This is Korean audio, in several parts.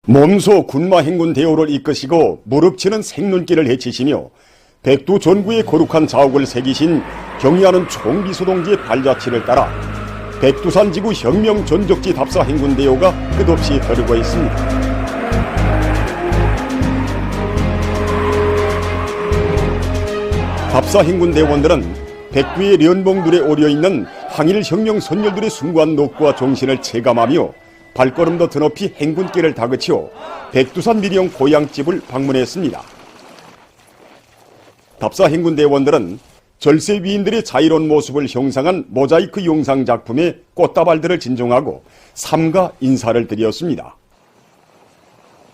몸소 군마 행군 대오를 이끄시고 무릎치는 생눈길을 헤치시며 백두 전구의 거룩한 자욱을 새기신 경의하는 총비서동지의 발자취를 따라 백두산 지구 혁명 전적지 답사 행군 대오가 끝없이 흐르고 있습니다. 답사 행군 대원들은 백두의 연봉들에 오려있는 항일혁명 선열들의 숭고한 노고와 정신을 체감하며 발걸음도 드높이 행군길을 다그치어 백두산 미령 고향집을 방문했습니다. 답사 행군 대원들은 절세 위인들의 자유로운 모습을 형상한 모자이크 영상 작품에 꽃다발들을 진정하고 삼가 인사를 드렸습니다.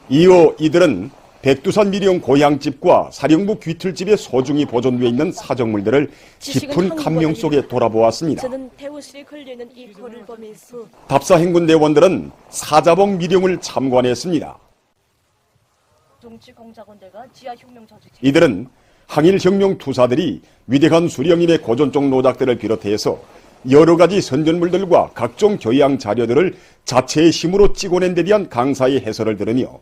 이후 이들은 백두산 미령 고향집과 사령부 귀틀집에 소중히 보존되어 있는 사정물들을 깊은 감명 속에 돌아보았습니다. 답사 행군 대원들은 사자봉 미령을 참관했습니다. 이들은 항일혁명 투사들이 위대한 수령님의 고전적 노작들을 비롯해서 여러 가지 선전물들과 각종 교양 자료들을 자체의 힘으로 찍어낸 데 대한 강사의 해설을 들으며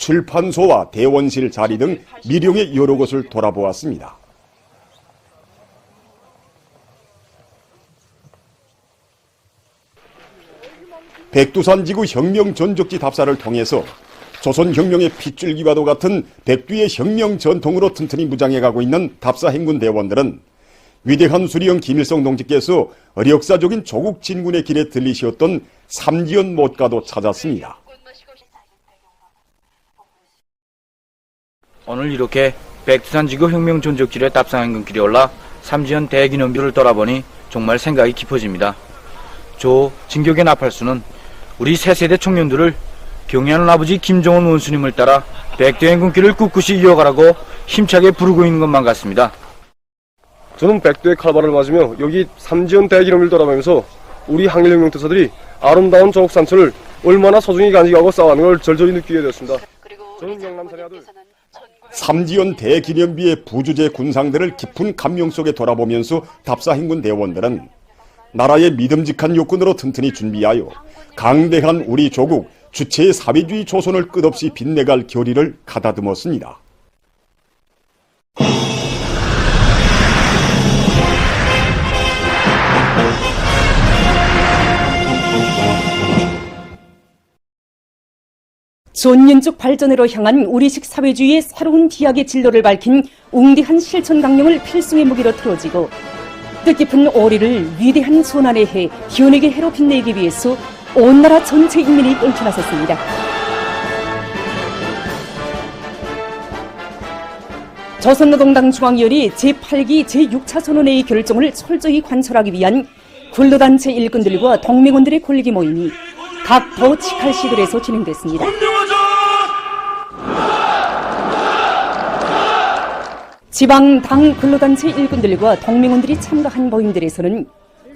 출판소와 대원실 자리 등 미령의 여러 곳을 돌아보았습니다. 백두산 지구 혁명 전적지 답사를 통해서 조선혁명의 핏줄기와도 같은 백두의 혁명 전통으로 튼튼히 무장해가고 있는 답사 행군 대원들은 위대한 수령 김일성 동지께서 역사적인 조국 진군의 길에 들리셨던 삼지연 못가도 찾았습니다. 오늘 이렇게 백두산 지구 혁명 전적지의 답사 행군길에 올라 삼지연 대기념비를 돌아보니 정말 생각이 깊어집니다. 조 진격의 나팔수는 우리 새세대 청년들을 경의하는 아버지 김정은 원수님을 따라 백두 행군길을 꿋꿋이 이어가라고 힘차게 부르고 있는 것만 같습니다. 저는 백두의 칼바를 맞으며 여기 삼지연 대기념비를 돌아보면서 우리 항일혁명 투사들이 아름다운 조국 산천을 얼마나 소중히 간직하고 싸워가는 걸 절절히 느끼게 되었습니다. 저는 영남산의 아들 삼지연 대기념비의 부주제 군상들을 깊은 감명 속에 돌아보면서 답사 행군 대원들은 나라의 믿음직한 요건으로 튼튼히 준비하여 강대한 우리 조국 주체의 사회주의 조선을 끝없이 빛내갈 결의를 가다듬었습니다. 존연적 발전으로 향한 우리식 사회주의의 새로운 비약의 진로를 밝힌 웅대한 실천 강령을 필승의 무기로 틀어지고 뜻깊은 오리를 위대한 손안의 해 현익의 해로 빛내기 위해서 온 나라 전체 인민이 떨쳐나섰습니다. 조선노동당 중앙위원회 제8기 제6차 선언회의 결정을 철저히 관철하기 위한 근로단체 일꾼들과 동맹원들의 권리기 모임이 각 도 직할시들에서 진행됐습니다. 지방당 근로단체 일꾼들과 동맹원들이 참가한 모임들에서는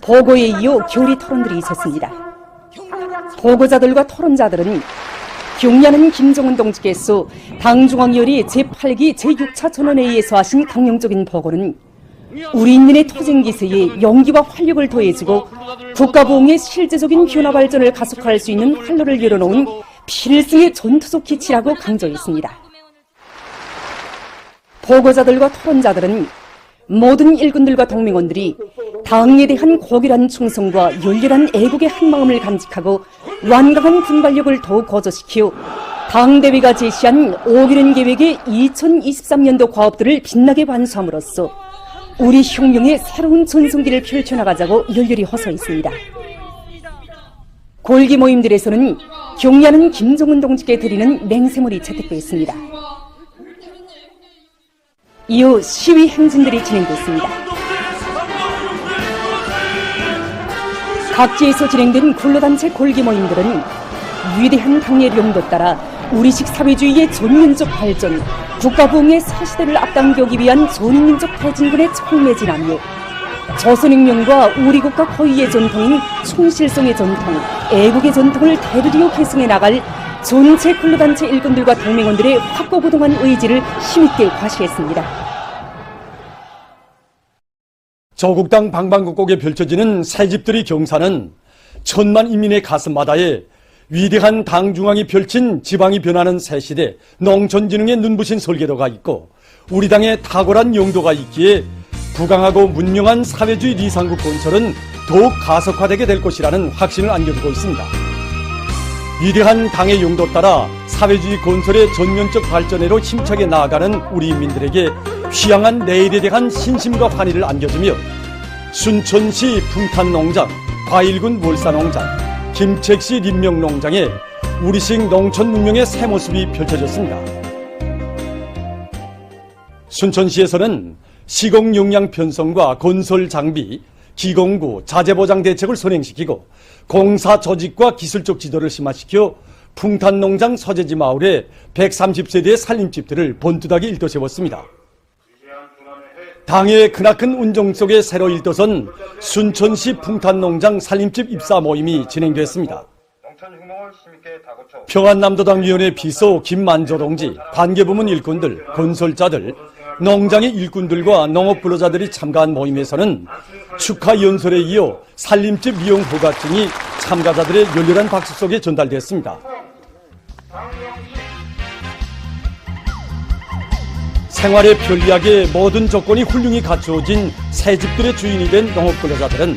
보고에 이어 교리 토론들이 있었습니다. 보고자들과 토론자들은 경의하는 김정은 동지께서 당중앙위원회 제8기 제6차 전원회의에서 하신 강령적인 보고는 우리 인민의 토쟁기세에 용기와 활력을 더해주고 국가부흥의 실제적인 변화 발전을 가속화할 수 있는 활로를 열어놓은 필승의 전투적 기치라고 강조했습니다. 보고자들과 토론자들은 모든 일꾼들과 동맹원들이 당에 대한 고결한 충성과 열렬한 애국의 한마음을 간직하고 완강한 군발력을 더욱 거저시켜 당대회가 제시한 5개년 계획의 2023년도 과업들을 빛나게 완수함으로써 우리 혁명의 새로운 전성기를 펼쳐나가자고 열렬히 호소했습니다. 골기 모임들에서는 경의하는 김정은 동지께 드리는 맹세물이 채택됐습니다. 이후 시위 행진들이 진행됐습니다. 각지에서 진행된 근로단체 골기 모임들은 위대한 당의 령도 따라 우리식 사회주의의 전면적 발전, 국가부흥의 새시대를 앞당기기 위한 전민족 대진군에 총매진하며 조선혁명과 우리 국가 고유의 전통인 충실성의 전통, 애국의 전통을 대두리어 계승해 나갈 전체 근로단체 일꾼들과 동맹원들의 확고부동한 의지를 힘있게 과시했습니다. 조국당 방방곡곡에 펼쳐지는 새집들의 경사는 천만 인민의 가슴마다에 위대한 당중앙이 펼친 지방이 변하는 새시대 농촌진흥의 눈부신 설계도가 있고 우리 당의 탁월한 용도가 있기에 부강하고 문명한 사회주의 리상국 건설은 더욱 가속화되게 될 것이라는 확신을 안겨주고 있습니다. 위대한 당의 용도 따라 사회주의 건설의 전면적 발전으로 힘차게 나아가는 우리 인민들에게 휘황한 내일에 대한 신심과 환희를 안겨주며 순천시 풍탄농장, 과일군 월사농장, 김책시 림명농장에 우리식 농촌 문명의 새 모습이 펼쳐졌습니다. 순천시에서는 시공 용량 편성과 건설 장비, 기공구, 자재보장 대책을 선행시키고 공사 조직과 기술적 지도를 심화시켜 풍탄농장 서재지 마을에 130세대의 살림집들을 본투닥이 일도세웠습니다. 당의 크나큰 운정 속에 새로 일도선 순천시 풍탄농장 살림집 입사 모임이 진행됐습니다. 평안남도당위원회 비서 김만조 동지, 관계부문 일꾼들, 건설자들, 농장의 일꾼들과 농업근로자들이 참가한 모임에서는 축하 연설에 이어 살림집 이용 허가증이 참가자들의 열렬한 박수 속에 전달됐습니다. 생활에 편리하게 모든 조건이 훌륭히 갖추어진 새 집들의 주인이 된 농업근로자들은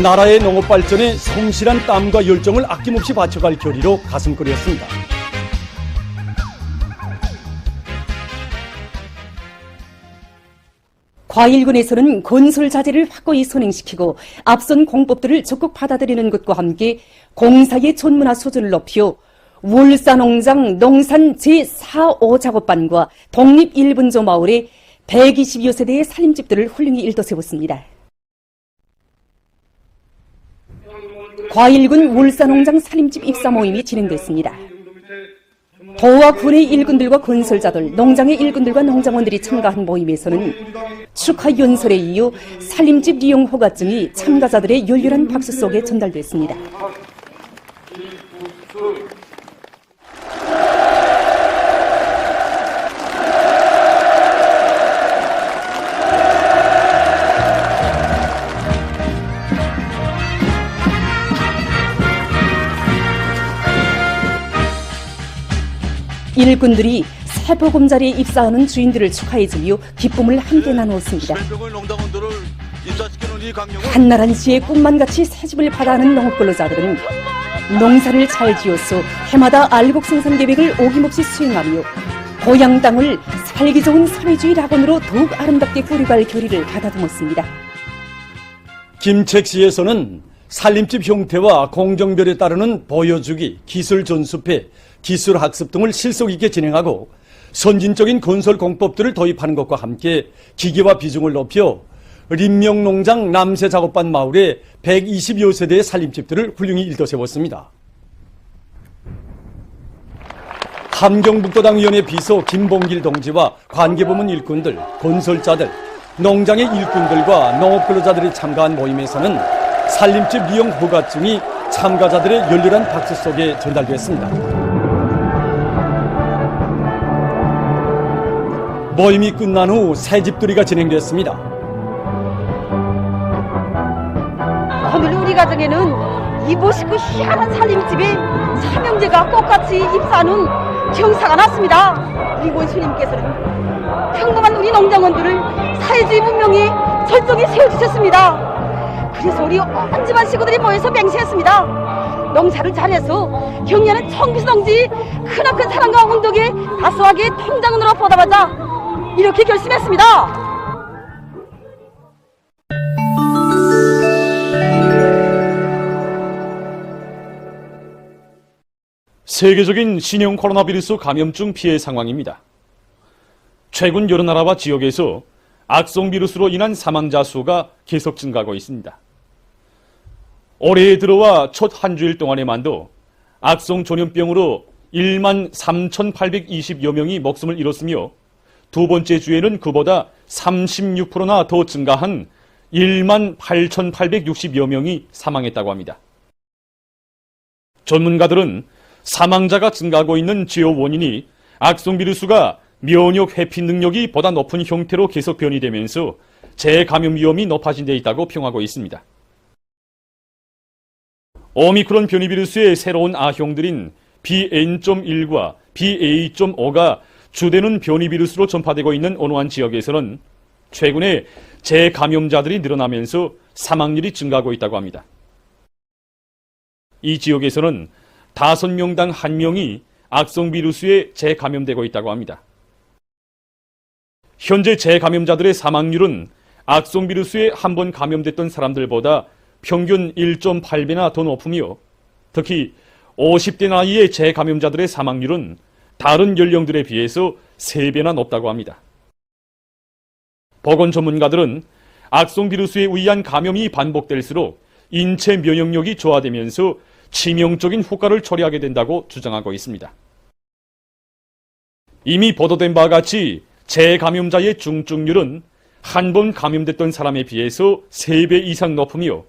나라의 농업 발전에 성실한 땀과 열정을 아낌없이 바쳐갈 결의로 가슴거리였습니다. 과일군에서는 건설 자재를 확고히 선행시키고 앞선 공법들을 적극 받아들이는 것과 함께 공사의 전문화 수준을 높여 월사농장 농산 제4, 5 작업반과 독립 1분조 마을에 120여 세대의 살림집들을 훌륭히 일도세웠습니다. 과일군 월사농장 살림집 입사 모임이 진행됐습니다. 도와 군의 일꾼들과 건설자들, 농장의 일꾼들과 농장원들이 참가한 모임에서는 축하 연설에 이어 살림집 이용 허가증이 참가자들의 열렬한 박수 속에 전달됐습니다. 일꾼들이 새 보금자리에 입사하는 주인들을 축하해주며 기쁨을 함께 나누었습니다. 한나란 씨의 꿈만같이 새집을 받아하는 농업근로자들은 농사를 잘 지어서 해마다 알곡 생산 계획을 어김없이 수행하며 고향 땅을 살기 좋은 사회주의 낙원으로 더욱 아름답게 꾸려갈 결의를 가다듬었습니다. 김책시에서는 살림집 형태와 공정별에 따르는 보여주기, 기술 전수회, 기술 학습 등을 실속 있게 진행하고 선진적인 건설 공법들을 도입하는 것과 함께 기계화 비중을 높여 림명농장 남세 작업반 마을에 120여 세대의 살림집들을 훌륭히 일도세웠습니다. 함경북도당위원회 비서 김봉길 동지와 관계부문 일꾼들, 건설자들, 농장의 일꾼들과 농업근로자들이 참가한 모임에서는 살림집 이용 허가증이 참가자들의 열렬한 박수 속에 전달됐습니다. 모임이 끝난 후 새집들이가 진행됐습니다. 오늘 우리 가정에는 이보시고 희한한 살림집에 삼형제가 똑같이 입사하는 경사가 났습니다. 우리 원수님께서는 평범한 우리 농장원들을 사회주의 문명의 절정에 세워주셨습니다. 그래서 우리 온 집안 식구들이 모여서 맹세했습니다. 농사를 잘해서 경리하는 청비서동지 크나큰 사랑과 운덕에 다소하게 통장으로 보답하자 이렇게 결심했습니다. 세계적인 신형 코로나 바이러스 감염증 피해 상황입니다. 최근 여러 나라와 지역에서 악성 바이러스로 인한 사망자 수가 계속 증가하고 있습니다. 올해에 들어와 첫 한 주일 동안에만도 악성 전염병으로 1만 3,820여 명이 목숨을 잃었으며 두 번째 주에는 그보다 36%나 더 증가한 1만 8,860여 명이 사망했다고 합니다. 전문가들은 사망자가 증가하고 있는 주요 원인이 악성 바이러스가 면역 회피 능력이 보다 높은 형태로 계속 변이되면서 재감염 위험이 높아진 데 있다고 평하고 있습니다. 오미크론 변이 비루스의 새로운 아형들인 BN.1과 BA.5가 주되는 변이 비루스로 전파되고 있는 온화한 지역에서는 최근에 재감염자들이 늘어나면서 사망률이 증가하고 있다고 합니다. 이 지역에서는 5명당 1명이 악성 비루스에 재감염되고 있다고 합니다. 현재 재감염자들의 사망률은 악성 비루스에 한 번 감염됐던 사람들보다 평균 1.8배나 더 높으며 특히 50대 나이의 재감염자들의 사망률은 다른 연령들에 비해서 3배나 높다고 합니다. 보건 전문가들은 악성 비루스에 의한 감염이 반복될수록 인체 면역력이 저하되면서 치명적인 효과를 초래하게 된다고 주장하고 있습니다. 이미 보도된 바와 같이 재감염자의 중증률은 한 번 감염됐던 사람에 비해서 3배 이상 높으며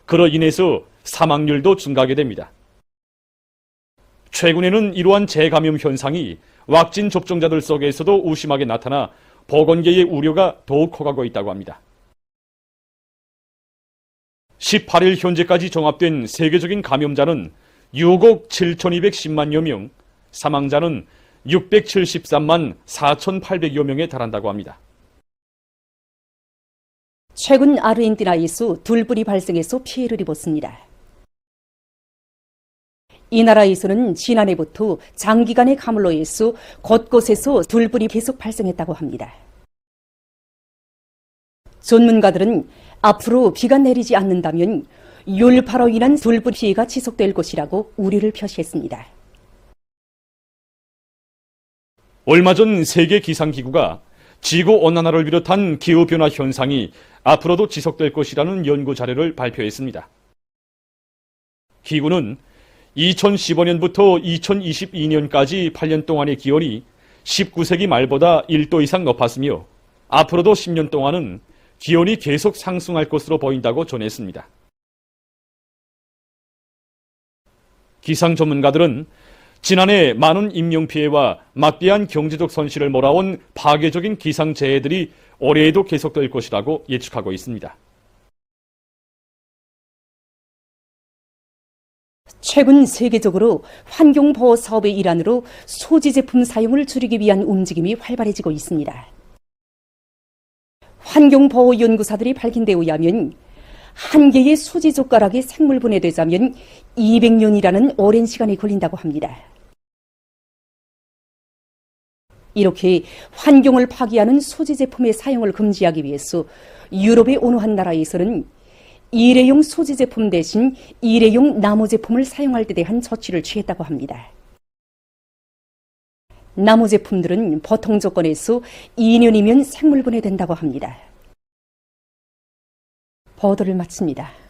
그로 인해서 사망률도 증가하게 됩니다. 최근에는 이러한 재감염 현상이 왁신 접종자들 속에서도 의심하게 나타나 보건계의 우려가 더욱 커가고 있다고 합니다. 18일 현재까지 종합된 세계적인 감염자는 6억 7,210만여 명, 사망자는 673만 4,800여 명에 달한다고 합니다. 최근 아르헨티나에서 둘불이 발생해서 피해를 입었습니다. 이 나라에서는 지난해부터 장기간의 가물로 인해서 곳곳에서 둘불이 계속 발생했다고 합니다. 전문가들은 앞으로 비가 내리지 않는다면 율파로 인한 둘불 피해가 지속될 것이라고 우려를 표시했습니다. 얼마 전 세계기상기구가 지구온난화를 비롯한 기후변화 현상이 앞으로도 지속될 것이라는 연구 자료를 발표했습니다. 기구는 2015년부터 2022년까지 8년 동안의 기온이 19세기 말보다 1도 이상 높았으며 앞으로도 10년 동안은 기온이 계속 상승할 것으로 보인다고 전했습니다. 기상 전문가들은 지난해 많은 인명피해와 막대한 경제적 손실을 몰아온 파괴적인 기상재해들이 올해에도 계속될 것이라고 예측하고 있습니다. 최근 세계적으로 환경보호 사업의 일환으로 소지 제품 사용을 줄이기 위한 움직임이 활발해지고 있습니다. 환경보호 연구사들이 밝힌 데 의하면 한 개의 수지 젓가락이 생물 분해되자면 200년이라는 오랜 시간이 걸린다고 합니다. 이렇게 환경을 파괴하는 소지 제품의 사용을 금지하기 위해서 유럽의 어느 한 나라에서는 일회용 소지 제품 대신 일회용 나무 제품을 사용할 때 대한 조치를 취했다고 합니다. 나무 제품들은 보통 조건에서 2년이면 생물 분해된다고 합니다. 보도를 마칩니다.